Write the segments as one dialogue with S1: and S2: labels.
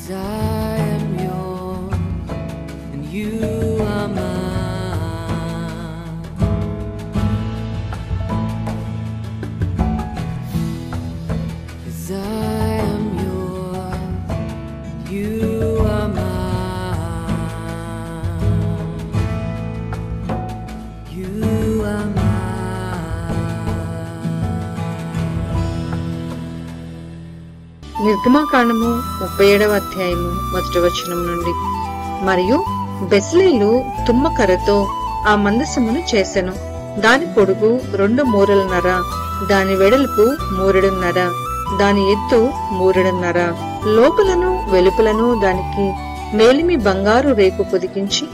S1: 'Cause I am yours and you are mine. 'Cause I am yours and you are mine. You are mine.
S2: నిర్గమకాండము 37వ అధ్యాయము 1వ వచనం నుండి. మరియు బెస్లేలు తుమ్మకర్రతో ఆ మందసమును చేసెను. దాని పొడుగు 2 మూరలున్నర, దాని వెడల్పు 3 మూరలున్నర, దాని ఎత్తు 3 మూరలున్నర. లోపలను వెలుపలను దానికి మేలిమి బంగారు రేకు పొదిగించి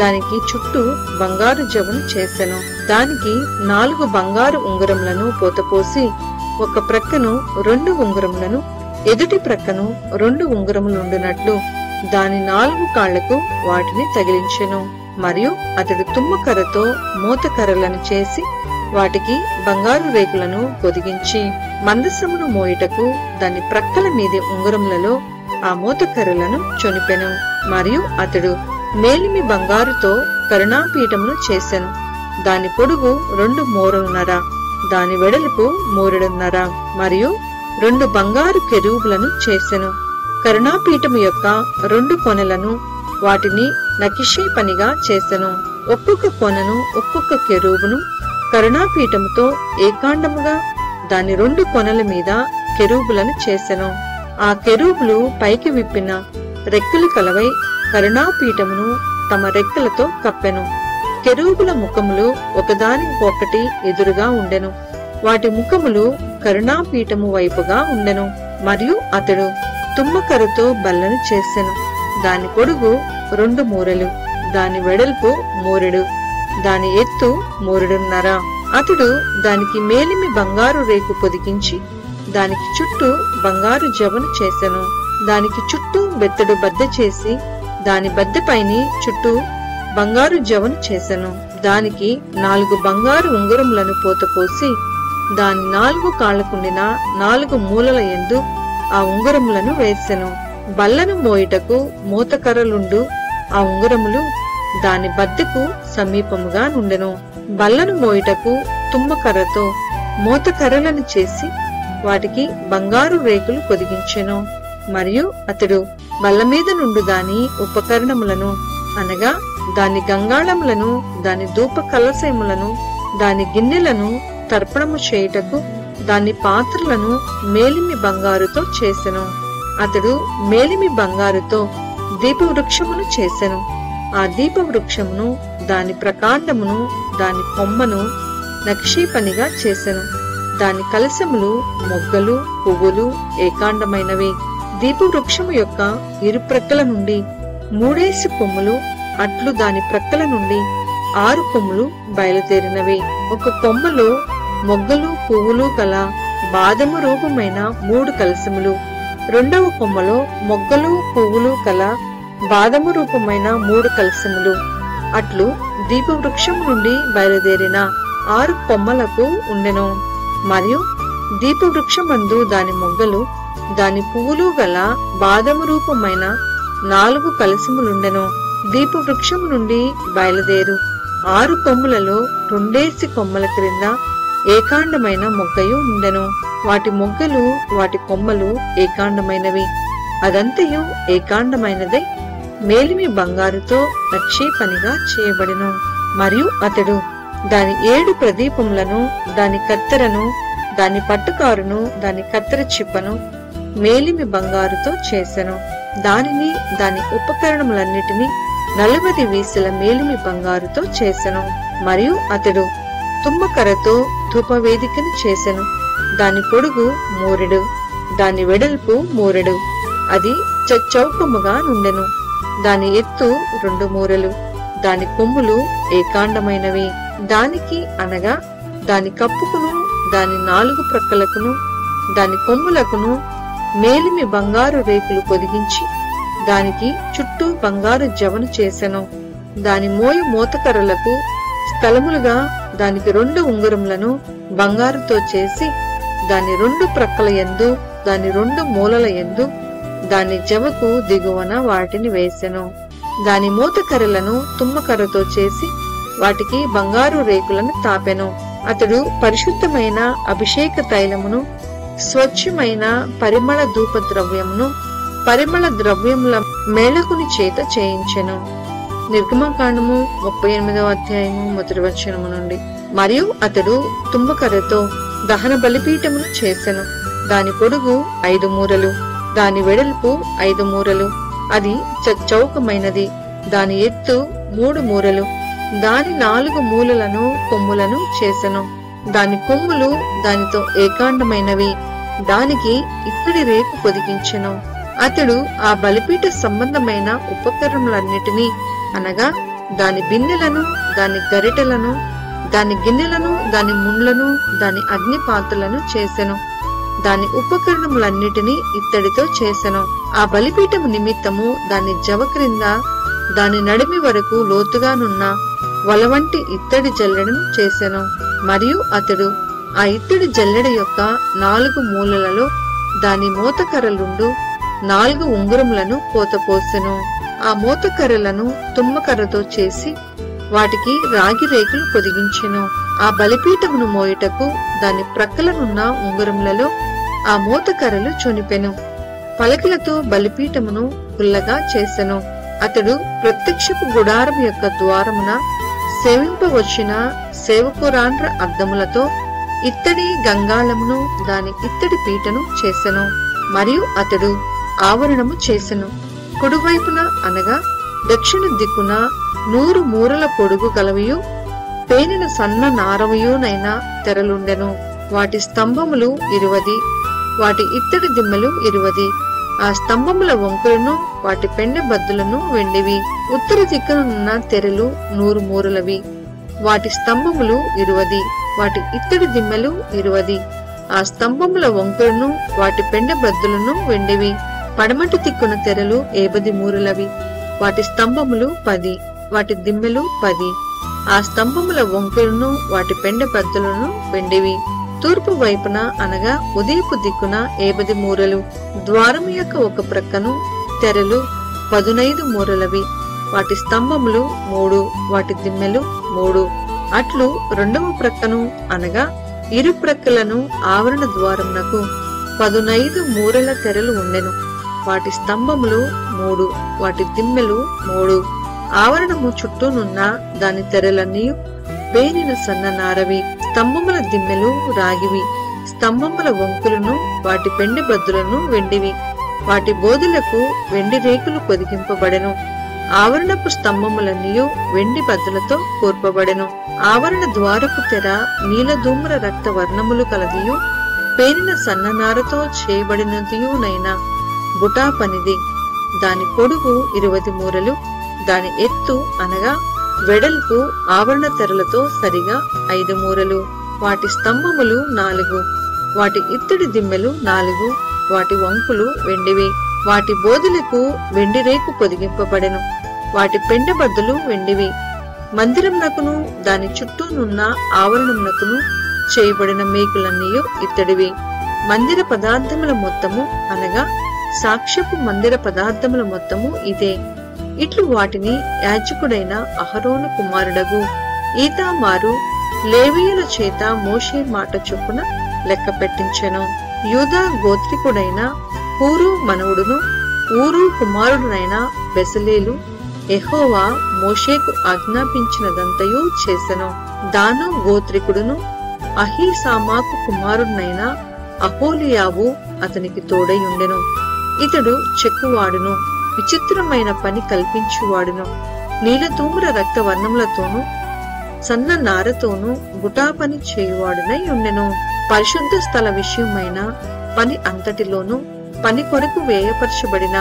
S2: దానికి చుట్టూ బంగారు జవను చేసెను. దానికి 4 బంగారు ఉంగరములను పోతపోసి ఒక ప్రక్కను 2 ఉంగరములను, ఎదుటి ప్రక్కను 2 ఉంగరములుండునట్లు దాని 4 కాళ్లకు వాటిని తగిలించెను. మరియు అతడు తుమ్మకర్రతో మోతకర్రలను చేసి వాటికి బంగారు రేకులను పొదిగించి మందసమును మోయుటకు దాని ప్రక్కల మీది ఉంగరములలో ఆ మోతకర్రలను చొనిపెను. మరియు అతడు మేలిమి బంగారుతో కరుణాపీఠమును చేసెను. దాని పొడుగు 2 మూరలున్నర, దాని వెడల్పు 3 మూరలున్నర. మరియు 2 బంగారు కెరూబులను చేసెను. కరుణాపీఠము యొక్క 2 కొనలను వాటిని నకిషీ పనిగా చేసెను. ఒక్కొక్క కొనను ఒక్కొక్క కెరూబును కరుణాపీఠముతో ఏకాండముగా దాని 2 కొనల మీద కెరూబులను చేసెను. ఆ కెరూబులు పైకి విప్పిన రెక్కలు కలవై కరుణాపీఠమును తమ రెక్కలతో కప్పెను. కెరూబుల ముఖములు ఒకదానికొకటి ఎదురుగా ఉండెను. వాటి ముఖములు కరుణాపీఠము వైపుగా ఉండెను. మరియు అతడు తుమ్మకర్రతో బల్లను చేసెను. దాని పొడుగు 2 మూరలు, దాని వెడల్పు 3 మూరలు, దాని ఎత్తు 3 మూరలున్నర. అతడు దానికి మేలిమి బంగారు రేకు పొదిగించి దానికి చుట్టూ బంగారు జవను చేసెను. దానికి చుట్టూ బెత్తడు బద్ద చేసి దాని బద్దపైని చుట్టూ బంగారు జవను చేసెను. దానికి 4 బంగారు ఉంగరములను పోతపోసి దాని 4 కాళ్లకుండిన 4 మూలల యందు ఆ ఉంగరములను వేసెను. బల్లను మోయుటకు మోతకర్రలుండు ఆ ఉంగరములు దాని బద్దకు సమీపముగా నుండెను. బల్లను మోయుటకు తుమ్మకర్రతో మోతకర్రలను చేసి వాటికి బంగారు రేకులు పొదిగించెను. మరియు అతడు బల్ల మీద నుండు దాని ఉపకరణములను అనగా దాని గంగాళములను, దాని ధూప కలశములను, దాని గిన్నెలను తర్పణము చేయుటకు దాని పాత్రలను మేలిమి బంగారుతో చేసెను. అతడు మేలిమి బంగారుతో దీపవృక్షమును చేసెను. ఆ దీపవృక్షమును, దాని ప్రకాండమును, దాని కొమ్మను నక్షీ పనిగా చేసెను. దాని కలశములు, మొగ్గలు, పువ్వులు ఏకాండమైనవి. దీపవృక్షము యొక్క ఇరుప్రక్కల నుండి 3 కొమ్ములు, అట్లు దాని ప్రక్కల నుండి 6 కొమ్ములు బయలుదేరినవి. ఒక కొమ్మలో మొగ్గలు, పువ్వులు గల బాదము రూపమైన 3 కలశములు, 2వ కొమ్మలో మొగ్గలు, పువ్వులు గల బాదము రూపమైన 3 కలశములు. అట్లు దీపవృక్షము నుండి బయలుదేరిన 6 కొమ్మలకు ఉండెను. మరియు దీపవృక్షమందు దాని మొగ్గలు, దాని పువ్వులు గల బాదము రూపమైన 4 కలశములుండెను. దీపవృక్షము నుండి బయలుదేరు 6 కొమ్ములలో 2 కొమ్మల క్రింద ఏకాండమైన మొగ్గయు ఉండెను. వాటి మొగ్గలు, వాటి కొమ్మలు ఏకాండమైనవి. అదంతయు ఏకాండమైనదై మేలిమి బంగారుతో నక్షీ పనిగా చేయబడెను. మరియు అతడు దాని 7 ప్రదీపములను, దాని కత్తెరను, దాని పట్టుకారును, దాని కత్తెర చిప్పను మేలిమి బంగారుతో చేసెను. దానిని, దాని ఉపకరణములన్నిటినీ 40 వీసల మేలిమి బంగారుతో చేసెను. మరియు అతడు తుమ్మకర్రతో ధూపవేదికను చేసెను. దాని పొడుగు 3 మూరెడు, దాని వెడల్పు 3 మూరెడు, అది చౌకముగా నుండెను. దాని ఎత్తు 2 మూరలు, దాని కొమ్ములు ఏకాండమైనవి. దానికి అనగా దాని కప్పుకును, దాని 4 ప్రక్కలకును, దాని కొమ్ములకును మేలిమి బంగారు రేకులు పొదిగించి దానికి చుట్టూ బంగారు జవను చేసెను. దాని మోతకర్రలకు స్థలములుగా దానికి 2 ఉంగరములను బంగారుతో చేసి దాని 2 ప్రక్కల యందు, దాని 2 మూలల యందు దాని జవకు దిగువన వాటిని వేసెను. దాని మూతకర్రలను తుమ్మకర్రతో చేసి వాటికి బంగారు రేకులను తాపెను. అతడు పరిశుద్ధమైన అభిషేక తైలమును, స్వచ్ఛమైన పరిమళ ధూప ద్రవ్యమును, పరిమళ ద్రవ్యముల మేళకుని చేత చేయించెను. నిర్గమకాండము 38వ అధ్యాయము మొదటి వచనము నుండి. మరియు అతడు తుమ్మకర్రతో దహన బలిపీఠమును చేసెను. దాని పొడుగు 5 మూరలు, దాని వెడల్పు 5 మూరలు, అది చౌకమైనది. దాని ఎత్తు 3 మూరలు. దాని 4 మూలలను కొమ్ములను చేసెను. దాని కొమ్ములు దానితో ఏకాండమైనవి. దానికి ఇత్తడి రేకు పొదిగించెను. అతడు ఆ బలిపీఠ సంబంధమైన ఉపకరణములన్నిటినీ అనగా దాని బిన్నెలను, దాని గరిటెలను, దాని గిన్నెలను, దాని ముండ్లను, దాని అగ్ని పాత్రలను చేసెను. దాని ఉపకరణములన్నిటినీ ఇత్తడితో చేసెను. ఆ బలిపీఠము నిమిత్తము దాని జవ క్రింద దాని నడిమి వరకు లోతుగానున్న వలవంటి ఇత్తడి జల్లెడను చేసెను. మరియు అతడు ఆ ఇత్తడి జల్లెడ యొక్క 4 మూలలలో దాని మోతకర్రలుండు 4 ఉంగురములను పోతపోసెను. ఆ మోతకర్రలను తుమ్మకర్రతో చేసి వాటికి రాగి రేకులు పొదిగించెను. ఆ బలిపీఠమును మోయుటకు దాని ప్రక్కలనున్న ఉంగురములలో ఆ మోతకర్రలు చొనిపెను. పలకలతో బలిపీఠమును గుల్లగా చేసెను. అతడు ప్రత్యక్షపు గుడారం యొక్క ద్వారమున సేవింపవచ్చిన సేవకురాండ్ర అద్దములతో ఇత్తడి గంగాళమును, దాని ఇత్తడి పీటను చేసెను. మరియు అతడు ఆవరణము చేసెను. కుడివైపున అనగా దక్షిణ దిక్కున 100 మూరల పొడుగు గలవియు పేనిన సన్న నారవయునైన తెరలుండెను. వాటి స్తంభములు 20, వాటి ఇత్తడి దిమ్మెలు 20. ఆ స్తంభముల వంకులను, వాటి పెండె బద్దులను వెండివి. ఉత్తర దిక్కునున్న తెరలు 100 మూరలవి. వాటి స్తంభములు 20, వాటి ఇత్తడి దిమ్మెలు 20. ఆ స్తంభముల వంకులను, వాటి పెండె బద్దులను వెండివి. పడమటి దిక్కున తెరలు 50 మూరలవి. వాటి స్తంభములు 10, వాటి దిమ్మెలు 10. ఆ స్తంభముల వంకులను, వాటి పెండె బద్దులను వెండివి. తూర్పు వైపున అనగా ఉదయపు దిక్కున 50 మూరలు. ద్వారము యొక్క ఒక ప్రక్కను తెరలు 15 మూరలవి. వాటి స్తంభములు 3, వాటి దిమ్మెలు 3. అట్లు రెండవ ప్రక్కను అనగా ఇరు ప్రక్కలను ఆవరణ ద్వారమునకు 15 మూరల తెరలు ఉండెను. వాటి స్తంభములు 3, వాటి దిమ్మెలు 3. ఆవరణము చుట్టూనున్న దాని తెరలన్నీ పేనిన సన్న నారవి. స్తంభముల దిమ్మెలు రాగివి. స్తంభముల వంకులను, వాటి పెండె బద్దులను వెండివి. వాటి బోధులకు వెండి రేకులు పొదిగింపబడెను. ఆవరణపు స్తంభములన్నీ వెండి బద్దలతో కూర్పబడెను. ఆవరణ ద్వారపు తెర నీలధూమ్ర రక్త వర్ణములు కలదియు పేనిన సన్ననారతో చేయబడినదియునైన బుటా పనిది. దాని పొడుగు 20 మూరలు. దాని ఎత్తు అనగా వెడల్పు ఆవరణ తెరలతో సరిగా 5 మూరలు. వాటి స్తంభములు 4, వాటి ఇత్తడి దిమ్మెలు 4. వాటి వంకులు వెండివి. వాటి బోధులకు వెండి రేకు పొదిగింపబడెను. వాటి పెండె బద్దలు వెండివి. మందిరమునకును దాని చుట్టూనున్న ఆవరణమునకును చేయబడిన మేకులన్నీ ఇత్తడివి. మందిర పదార్థముల మొత్తము అనగా సాక్ష్యపు మందిర పదార్థముల మొత్తము ఇదే. ఇట్లు వాటిని యాజకుడైన అహరోను కుమారుడగు ఈతామారు లేవీయుల చేత మోషే మాట చొప్పున లెక్క పెట్టించెను. యూదా గోత్రికుడైన హూరు మనవుడును ఊరు కుమారుడునైన బెసలేలు యెహోవా మోషేకు ఆజ్ఞాపించినదంతయు చేసెను. దాను గోత్రికుడును అహీసామాకు కుమారుడునైన అహోలియావు అతనికి తోడై ఉండెను. ఇతడు చెక్కువాడును, విచిత్రమైన పని కల్పించువాడును. నీలధూమ్ర రక్త వర్ణములతోనూ సన్న నారతోనూ బుటా పని చేయువాడునై ఉండెను. పరిశుద్ధ స్థల విషయమైన పని అంతటిలోనూ పని కొరకు వేయపరచబడిన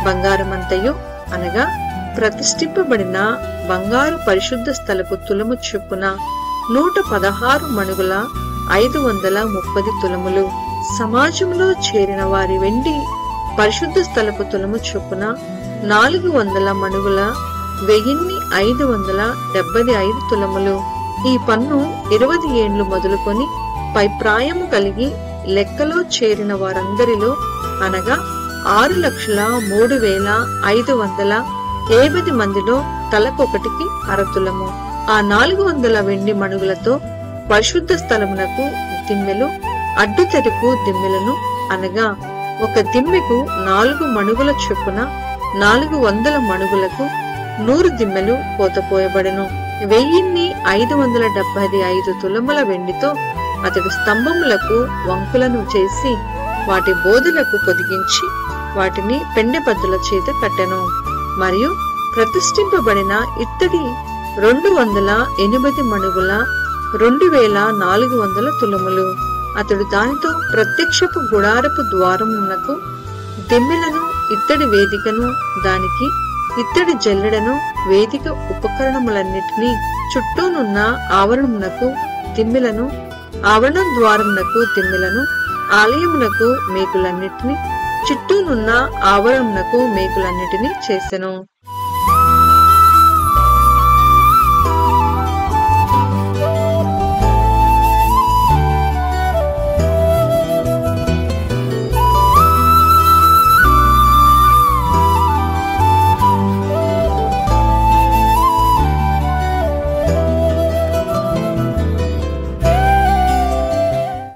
S2: బంగారమంతయు అనగా ప్రతిష్ఠింపబడిన బంగారు పరిశుద్ధ స్థలపు తులము చొప్పున 116 మణుగుల 530 తులములు. సమాజంలో చేరిన వారి వెండి పరిశుద్ధ స్థలపు తులము చొప్పున 400 మణుగుల 1575 తులములు. ఈ పన్ను 20 ఏండ్లు మొదలుకొని పై ప్రాయము కలిగి లెక్కలో చేరిన వారందరిలో అనగా 6,03,550 మందిలో తలకొకటికి అరతులము. ఆ 400 వెండి మణుగులతో పరిశుద్ధ స్థలమునకు దిమ్మెలు, అడ్డు తెరుపు దిమ్మెలను అనగా ఒక దిమ్మెకు 4 మణుగుల చొప్పున 400 మణుగులకు 100 దిమ్మెలు పోతపోయబడెను. 1575 తులముల వెండితో అతడు స్తంభములకు వంకులను చేసి వాటి బోధలకు పొదిగించి వాటిని పెండెబద్దుల చేత కట్టెను. మరియు ప్రతిష్ఠింపబడిన ఇత్తడి 280 మణుగుల 2400 తులములు. అతడు దానితో ప్రత్యక్షపు గుడారపు ద్వారమునకు దిమ్మెలను, ఇత్తడి వేదికను, దానికి ఇత్తడి జల్లెడను, వేదిక ఉపకరణములన్నిటినీ, చుట్టూనున్న ఆవరణమునకు దిమ్మెలను, ఆవరణ ద్వారమునకు దిమ్మెలను, ఆలయమునకు మేకులన్నిటినీ, చుట్టూనున్న ఆవరణమునకు మేకులన్నిటినీ చేసెను.